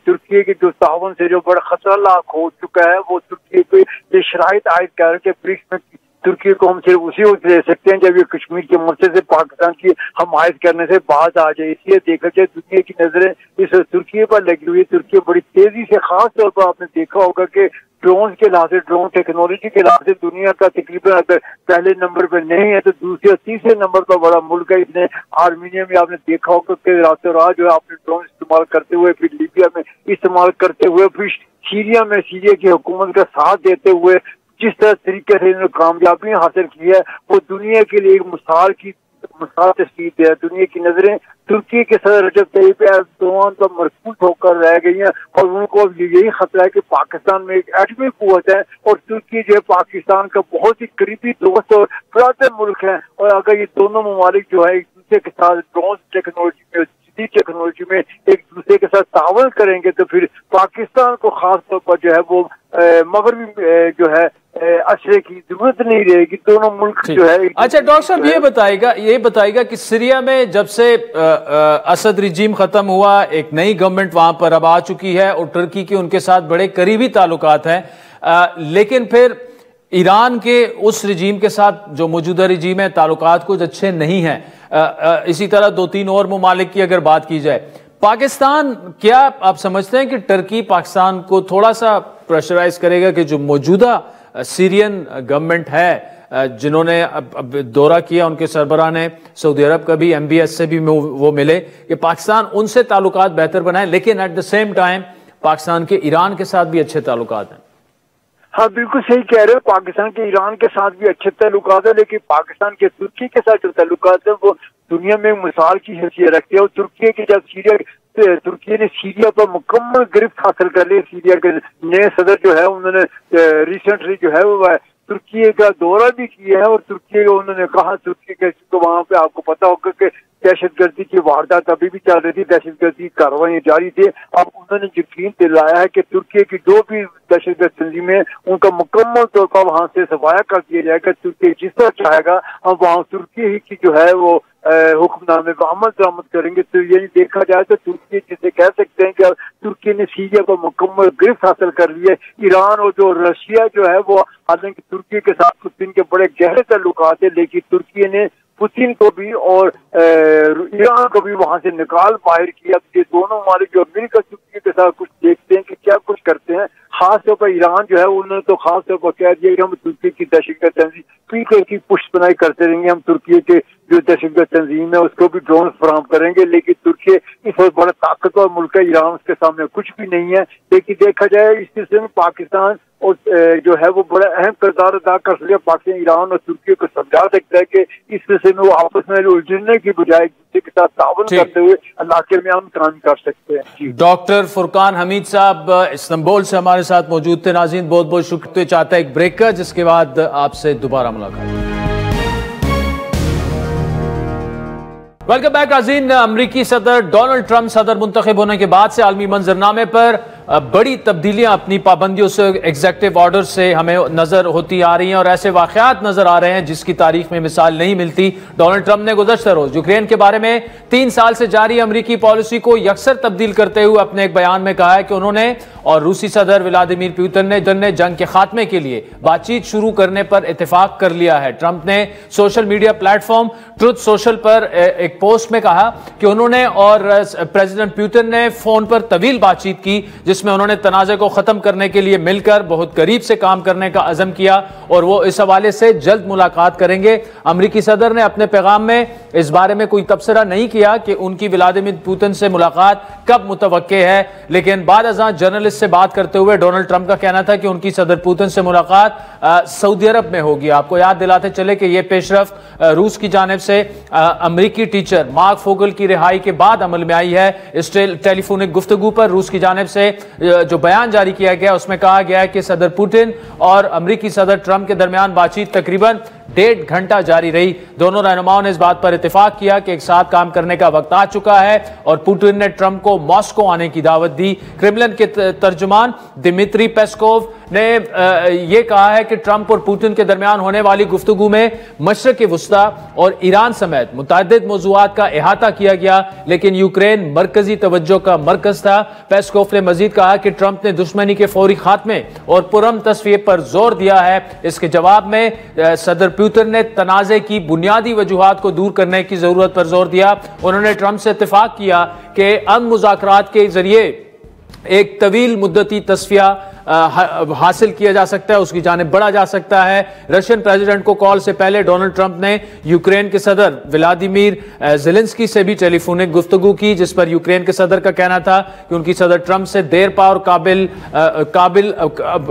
तुर्की के जो तावन से जो बड़ा खतरा लाक हो चुका है, वो तुर्की पे ये शराइत आयद कर के ब्रिक्स में तुर्की को हम सिर्फ उसी वक्त ले सकते हैं जब ये कश्मीर के मसले से पाकिस्तान की हमायत करने से बाहर आ जाए। इसलिए देखा जाए दुनिया की नजरें इस तुर्की पर लगी हुई है। तुर्की बड़ी तेजी से, खास तौर पर आपने देखा होगा कि ड्रोन के लिहाज से, ड्रोन टेक्नोलॉजी के लिहाज से दुनिया का तकरीबन अगर पहले नंबर पर नहीं है तो दूसरे और तीसरे नंबर पर बड़ा मुल्क है। इसने आर्मीनिया में आपने देखा होगा कि रातों रात जो है आपने ड्रोन इस्तेमाल करते हुए, फिर लीबिया में इस्तेमाल करते हुए, फिर सीरिया में सीरिया की हुकूमत का साथ देते हुए जिस तरह तरीके से इन्होंने कामयाबी हासिल की है, वो दुनिया के लिए एक मिसाल तस्वीर है। दुनिया की नजरें तुर्की के सदर रजब तय्यिप एर्दोआन पर मरकूज होकर रह गई हैं और उनको अब यही खतरा है कि पाकिस्तान में एक एटमी कुव्वत है और तुर्की जो है पाकिस्तान का बहुत ही करीबी दोस्त और पुरातन मुल्क है। और अगर ये दोनों ममालिक जो है एक दूसरे के साथ ड्रोन टेक्नोलॉजी में, टेक्नोलॉजी में एक दूसरे के साथ तावन करेंगे तो फिर पाकिस्तान को खास तौर पर जो है वो मगरबी जो है असरे की जरूरत नहीं रहेगी। दोनों मुल्क जो है। अच्छा डॉक्टर साहब ये बताइएगा कि सीरिया में जब से असद रिजीम खत्म हुआ, एक नई गवर्नमेंट वहां पर अब आ चुकी है और तुर्की के उनके साथ बड़े करीबी ताल्लुकात हैं, लेकिन फिर ईरान के उस रिजीम के साथ जो मौजूदा रिजीम है ताल्लुकात कुछ अच्छे नहीं हैं। इसी तरह 2-3 और ममालिक की अगर बात की जाए, पाकिस्तान, क्या आप समझते हैं कि तुर्की पाकिस्तान को थोड़ा सा प्रेशराइज करेगा कि जो मौजूदा सीरियन गवर्नमेंट है जिन्होंने अब दौरा किया, उनके सरबराह ने सऊदी अरब का भी, MBS से भी वो मिले, कि पाकिस्तान उनसे ताल्लुकात बेहतर बनाए, लेकिन at the same time Pakistan के ईरान के साथ भी अच्छे ताल्लुकात हैं। हाँ, बिल्कुल सही कह रहे हो, पाकिस्तान के ईरान के साथ भी अच्छे ताल्लुकात है, लेकिन पाकिस्तान के तुर्की के साथ जो ताल्लुकात है वो दुनिया में मिसाल की हैसियत रखते हैं। और तुर्की के जब तुर्की ने सीरिया पर मुकम्मल गिरफ्त हासिल कर ली, सीरिया के नए सदर जो है उन्होंने रिसेंटली जो है वो तुर्की का दौरा भी किया है और तुर्की को उन्होंने कहा, तुर्की के तो वहाँ पे आपको पता होगा कि दहशतगर्दी की वारदात अभी भी चल रही थी, दहशतगर्दी की कार्रवाई जारी थी। अब उन्होंने यकीन दिलाया है कि तुर्की की जो भी दहशतगर्द तंजीमें उनका मुकम्मल तौर पर वहाँ से सफाया कर दिया जाएगा। तुर्की जिस तरह चाहेगा हम वहाँ तुर्की ही की जो है वो हुक्मनामे पर अमल दरामद करेंगे। तो ये देखा जाए तो तुर्की जिसे कह सकते हैं कि तुर्की ने सीरिया पर मुकम्मल गिरफ्त हासिल कर ली है। ईरान और जो रशिया जो है वो हालांकि तुर्की के साथ पुतिन के बड़े गहरे ताल्लुकात है, लेकिन तुर्की ने पुतिन को भी और ईरान को भी वहां से निकाल बाहर किया। ये दोनों ममालिक जो मिलकर तुर्की के साथ कुछ देखते हैं कि क्या कुछ करते हैं। खास तौर पर ईरान जो है उन्होंने तो खास तौर पर कह दिया कि हम तुर्की की दहशतगर्द तंजीम पीछे की पुष्टपनाही करते रहेंगे, हम तुर्की के जो दहशतगर्द तंजीम है उसको भी ड्रोन फराहम करेंगे। लेकिन तुर्की इस वक्त बड़ा ताकतवर मुल्क है, ईरान उसके सामने कुछ भी नहीं है। लेकिन देखा जाए इस सिलसिले में पाकिस्तान और जो है वो बड़ा अहम किरदार अदा कर सकता है। पाकिस्तान ईरान और तुर्की को समझा सकता है कि इस सिलसिले में वो आपस में उलझने की बजाय दूसरे के साथ ताउन करते हुए इलाके में हम काम कर सकते हैं। डॉक्टर फुरकान हमीद साहब इस्तांबुल से हमारे साथ मौजूद थे। नाज़रीन बहुत बहुत शुक्रिया। चाहता है एक ब्रेक का, जिसके बाद आपसे दोबारा मुलाकात। वेलकम बैक नाज़रीन। अमरीकी सदर डोनाल्ड ट्रंप सदर मुंतखब होने के बाद से आलमी मंजरनामे पर बड़ी तब्दीलियां अपनी पाबंदियों से, एग्जेक्टिव ऑर्डर से हमें नजर होती आ रही हैं और ऐसे वाकयात नजर आ रहे हैं जिसकी तारीख में मिसाल नहीं मिलती। डोनाल्ड ट्रंप ने गुज़श्ता रोज यूक्रेन के बारे में 3 साल से जारी अमरीकी पॉलिसी को यकसर तब्दील करते हुए अपने एक बयान में कहा है कि उन्होंने और रूसी सदर व्लादिमीर पुतिन ने जंग के खात्मे के लिए बातचीत शुरू करने पर इत्तेफाक कर लिया है। ट्रंप ने social media platform truth social पर एक पोस्ट में कहा कि उन्होंने और प्रेसिडेंट पुतिन ने फोन पर तवील बातचीत की, जिसमें उन्होंने तनाज़े को खत्म करने के लिए मिलकर बहुत करीब से काम करने का अज़म किया और वो इस हवाले से जल्द मुलाकात करेंगे। अमरीकी सदर ने अपने पैगाम में इस बारे में कोई तबसरा नहीं किया कि उनकी व्लादिमीर पुतिन से मुलाकात कब मुतवक्के है, लेकिन बाद अज़ां जर्नलिस्ट से बात करते हुए डोनाल्ड ट्रंप का कहना था कि उनकी सदर पुतिन से मुलाकात सऊदी अरब में होगी। आपको याद दिलाते चले कि यह पेशरफ रूस की जानिब से अमरीकी टीचर मार्क फोगल की रिहाई के बाद अमल में आई है। इस टेलीफोनिक गुफ्तगू पर रूस की जानिब से जो बयान जारी किया गया उसमें कहा गया है कि सदर पुतिन और अमेरिकी सदर ट्रंप के दरमियान बातचीत तकरीबन 1.5 घंटा जारी रही। दोनों रहनुमाओं ने इस बात पर इत्तेफाक किया कि एक साथ काम करने का वक्त आ चुका है और पुतिन ने ट्रंप को मॉस्को आने की दावत दी। क्रेमलिन के तर्जुमान दिमित्री पेस्कोव ने यह कहा है कि ट्रंप और पुतिन के दरमियान होने वाली गुफ्तगू में मशरिक़ वुस्ता और ईरान समेत मुतअद्दिद मौज़ूआत का अहाता किया गया, लेकिन यूक्रेन मरकजी तवज्जो का मरकज था। पेस्कोव ने मजीद कहा कि ट्रंप ने दुश्मनी के फौरी खात्मे और पुरअमन तस्वीर पर जोर दिया है। इसके जवाब में सदर पुतिन ने तनाज़े की बुनियादी वजूहात को दूर करने की जरूरत पर जोर दिया। उन्होंने ट्रंप से इत्तेफाक किया कि अमन मुज़ाकरात के जरिए एक तवील मुद्दती तस्फिया हासिल किया जा सकता है, उसकी जानिब बढ़ा जा सकता है। रशियन प्रेसिडेंट को कॉल से पहले डोनाल्ड ट्रंप ने यूक्रेन के सदर व्लादिमीर ज़ेलेंस्की से भी टेलीफोनिक गुफ्तगू की, जिस पर यूक्रेन के सदर का कहना था कि उनकी सदर ट्रंप से देरपा और काबिल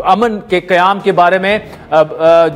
अमन के क़याम के बारे में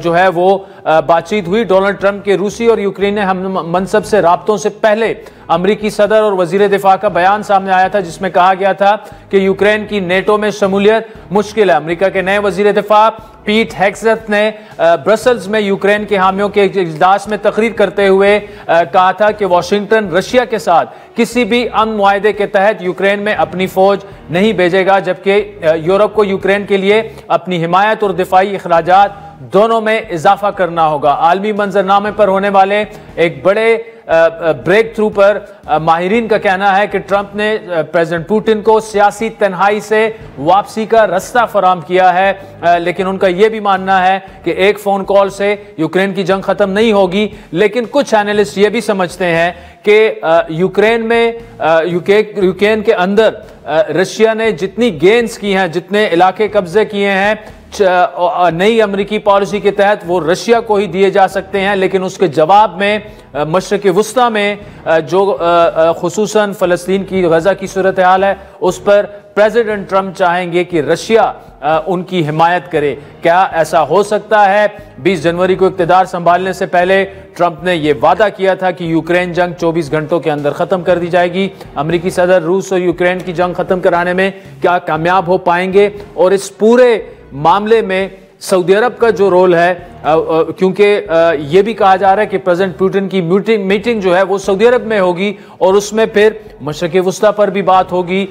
जो है वो बातचीत हुई। डोनाल्ड ट्रंप के रूसी और यूक्रेनी हम मनसब से राब्तों से पहले अमरीकी सदर और वजीर दिफा का बयान सामने आया था, जिसमें कहा गया था कि यूक्रेन की नेटो में शमूलियत मुश्किल है। अमेरिका के नए वजीर दिफा पीट हेग्सेथ ने ब्रसल्स में यूक्रेन के हामियों के इजलास में तकरीर करते हुए कहा था कि वाशिंगटन रशिया के साथ किसी भी अमन मुआहदे के तहत यूक्रेन में अपनी फौज नहीं भेजेगा, जबकि यूरोप को यूक्रेन के लिए अपनी हिमायत और दिफाई अखराजात दोनों में इजाफा करना होगा। आलमी मंजरनामे पर होने वाले एक बड़े ब्रेक थ्रू पर माहिरीन का कहना है कि ट्रंप ने प्रेसिडेंट पुतिन को सियासी तन्हाई से वापसी का रास्ता फराहम किया है, लेकिन उनका यह भी मानना है कि एक फोन कॉल से यूक्रेन की जंग खत्म नहीं होगी। लेकिन कुछ एनालिस्ट ये भी समझते हैं कि यूक्रेन के अंदर रशिया ने जितनी गेन्स की हैं, जितने इलाके कब्जे किए हैं, नई अमेरिकी पॉलिसी के तहत वो रशिया को ही दिए जा सकते हैं, लेकिन उसके जवाब में मशरिक़ वुस्ता में जो खुसूसन फ़लस्तीन की गज़ा की सूरत हाल है उस पर प्रेसिडेंट ट्रंप चाहेंगे कि रशिया उनकी हिमायत करे। क्या ऐसा हो सकता है? 20 जनवरी को इक़्तिदार संभालने से पहले ट्रंप ने यह वादा किया था कि यूक्रेन जंग 24 घंटों के अंदर ख़त्म कर दी जाएगी। अमेरिकी सदर रूस और यूक्रेन की जंग ख़त्म कराने में क्या कामयाब हो पाएंगे? और इस पूरे मामले में सऊदी अरब का जो रोल है, क्योंकि यह भी कहा जा रहा है कि प्रेसिडेंट पुतिन की मीटिंग जो है वो सऊदी अरब में होगी और उसमें फिर मशरिक़ वुस्ता पर भी बात होगी।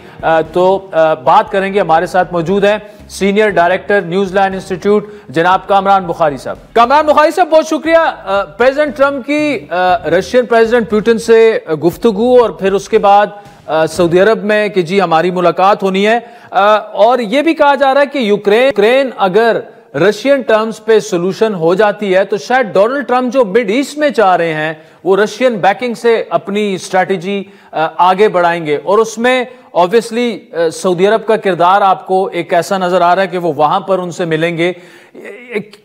तो बात करेंगे, हमारे साथ मौजूद हैं सीनियर डायरेक्टर न्यूज़लैंड इंस्टीट्यूट जनाब कामरान बुखारी साहब। कामरान बुखारी साहब, बहुत शुक्रिया। प्रेसिडेंट ट्रंप की रशियन प्रेसिडेंट पुतिन से गुफ्तगू और फिर उसके बाद सऊदी अरब में कि जी हमारी मुलाकात होनी है, और यह भी कहा जा रहा है कि यूक्रेन अगर रशियन टर्म्स पे सोल्यूशन हो जाती है तो शायद डोनाल्ड ट्रंप जो मिड ईस्ट में चाह रहे हैं वो रशियन बैकिंग से अपनी स्ट्रैटेजी आगे बढ़ाएंगे, और उसमें ऑब्वियसली सऊदी अरब का किरदार आपको एक ऐसा नजर आ रहा है कि वो वहां पर उनसे मिलेंगे।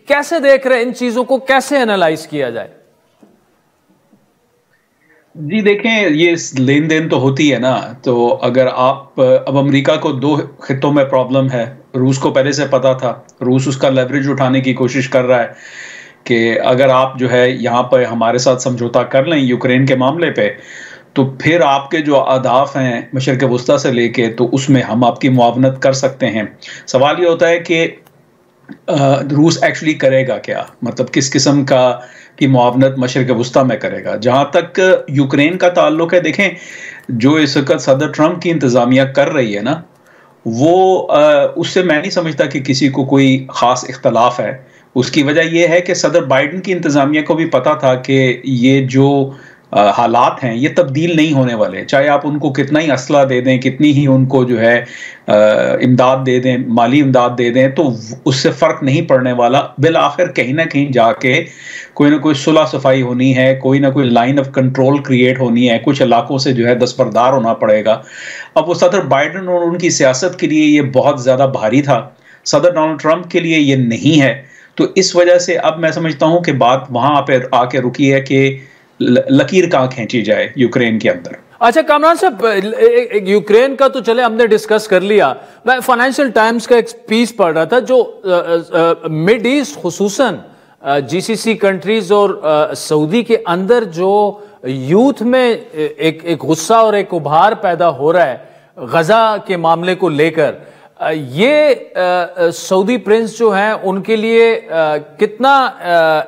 कैसे देख रहे हैं इन चीजों को, कैसे एनालाइज किया जाए? जी देखें, ये लेन देन तो होती है ना। तो अगर आप अब अमेरिका को 2 खित्तों में प्रॉब्लम है, रूस को पहले से पता था, रूस उसका लेवरेज उठाने की कोशिश कर रहा है कि अगर आप जो है यहाँ पर हमारे साथ समझौता कर लें यूक्रेन के मामले पे, तो फिर आपके जो अहदाफ हैं मशरिक़ वुस्ता से लेके, तो उसमें हम आपकी मुआवनत कर सकते हैं। सवाल ये होता है कि रूस एक्चुअली करेगा क्या, मतलब किस किस्म की मुआवनत मशरिक़ वुस्ता में करेगा। जहाँ तक यूक्रेन का ताल्लुक है, देखें जो इस वक्त सदर ट्रंप की इंतज़ामिया कर रही है ना, वो उससे मैं नहीं समझता कि किसी को कोई ख़ास इख्तलाफ है। उसकी वजह यह है कि सदर बाइडन की इंतज़ामिया को भी पता था कि ये जो हालात हैं ये तब्दील नहीं होने वाले, चाहे आप उनको कितना ही असला दे दें, कितनी ही उनको जो है इमदाद दे दें, माली इमदाद दे दें, तो उससे फ़र्क नहीं पड़ने वाला। बिल आखिर कहीं ना कहीं जाके कोई ना कोई सुलह सफाई होनी है, कोई ना कोई लाइन ऑफ कंट्रोल क्रिएट होनी है, कुछ इलाकों से जो है दस्तबरदार होना पड़ेगा। अब वो सदर बाइडन और उनकी सियासत के लिए ये बहुत ज़्यादा भारी था, सदर डोनाल्ड ट्रंप के लिए ये नहीं है। तो इस वजह से अब मैं समझता हूँ कि बात वहाँ पर आके रुकी है कि लकीर कहाँ खींची जाए यूक्रेन के अंदर। अच्छा कामरान साहब, यूक्रेन का तो चले हमने डिस्कस कर लिया। मैं फाइनेंशियल टाइम्स का एक पीस पढ़ रहा था जो मिड ईस्ट खुसूसन जीसीसी कंट्रीज और सऊदी के अंदर जो यूथ में एक गुस्सा और एक उभार पैदा हो रहा है गजा के मामले को लेकर, ये सऊदी प्रिंस जो हैं उनके लिए कितना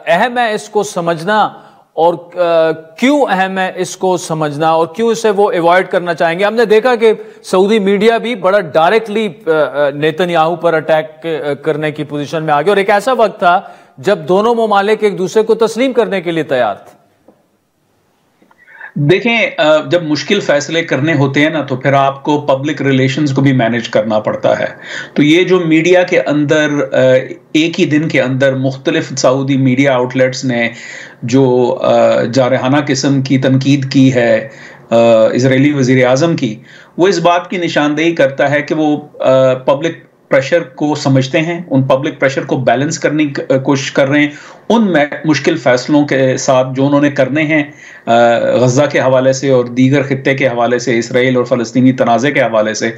अहम है इसको समझना, और क्यों अहम है इसको समझना, और क्यों इसे वो अवॉइड करना चाहेंगे? हमने देखा कि सऊदी मीडिया भी बड़ा डायरेक्टली नेतन्याहू पर अटैक करने की पोजीशन में आ गया, और एक ऐसा वक्त था जब दोनों ममालिक एक दूसरे को तस्लीम करने के लिए तैयार थे। देखें, जब मुश्किल फैसले करने होते हैं ना, तो फिर आपको पब्लिक रिलेशंस को भी मैनेज करना पड़ता है। तो ये जो मीडिया के अंदर एक ही दिन के अंदर मुख्तलिफ सऊदी मीडिया आउटलेट्स ने जो जारहाना किस्म की तनकीद की है इजरायली वज़ीर आज़म की, वो इस बात की निशानदेही करता है कि वो पब्लिक प्रेशर को समझते हैं, उन पब्लिक प्रेशर को बैलेंस करने की कोशिश कर रहे हैं उन मुश्किल फैसलों के साथ जो उन्होंने करने हैं गज़ा के हवाले से और दीगर खित्ते के हवाले से, इसराइल और फ़लस्तीनी तनाज़े के हवाले से।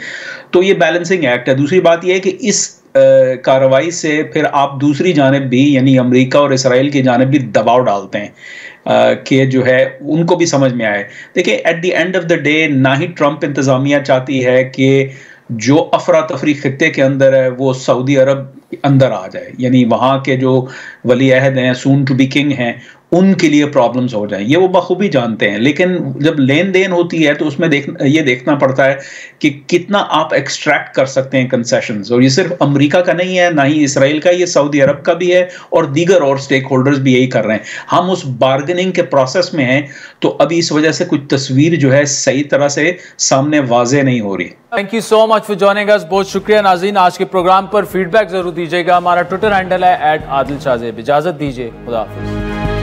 तो ये बैलेंसिंग एक्ट है। दूसरी बात यह है कि इस कार्रवाई से फिर आप दूसरी जानिब भी, यानी अमेरिका और इसराइल की जानिब भी दबाव डालते हैं कि जो है उनको भी समझ में आए। देखिए, at the end of the day ना ही ट्रंप इंतज़ामिया चाहती है कि जो अफरा तफरी खित्ते के अंदर है वो सऊदी अरब अंदर आ जाए, यानी वहाँ के जो वली अहद हैं, सून टू बी किंग हैं, उनके लिए प्रॉब्लम्स हो जाएं, ये वो बखूबी जानते हैं। लेकिन जब लेन देन होती है तो उसमें ये देखना पड़ता है कि कितना आप एक्सट्रैक्ट कर सकते हैं कंसेशंस, और ये सिर्फ अमेरिका का नहीं है, ना ही इसराइल का, ये सऊदी अरब का भी है, और दीगर और स्टेक होल्डर्स भी यही कर रहे हैं। हम उस बार्गेनिंग के प्रोसेस में हैं, तो अभी इस वजह से कुछ तस्वीर जो है सही तरह से सामने वाजे नहीं हो रही। Thank you so much for joining अस। बहुत शुक्रिया नाज़रीन। आज के प्रोग्राम पर फीडबैक जरूर दीजिएगा। हमारा ट्विटर हैंडल है @आदिल शाहज़ेब। इजाजत दीजिए, खुदा हाफिज़।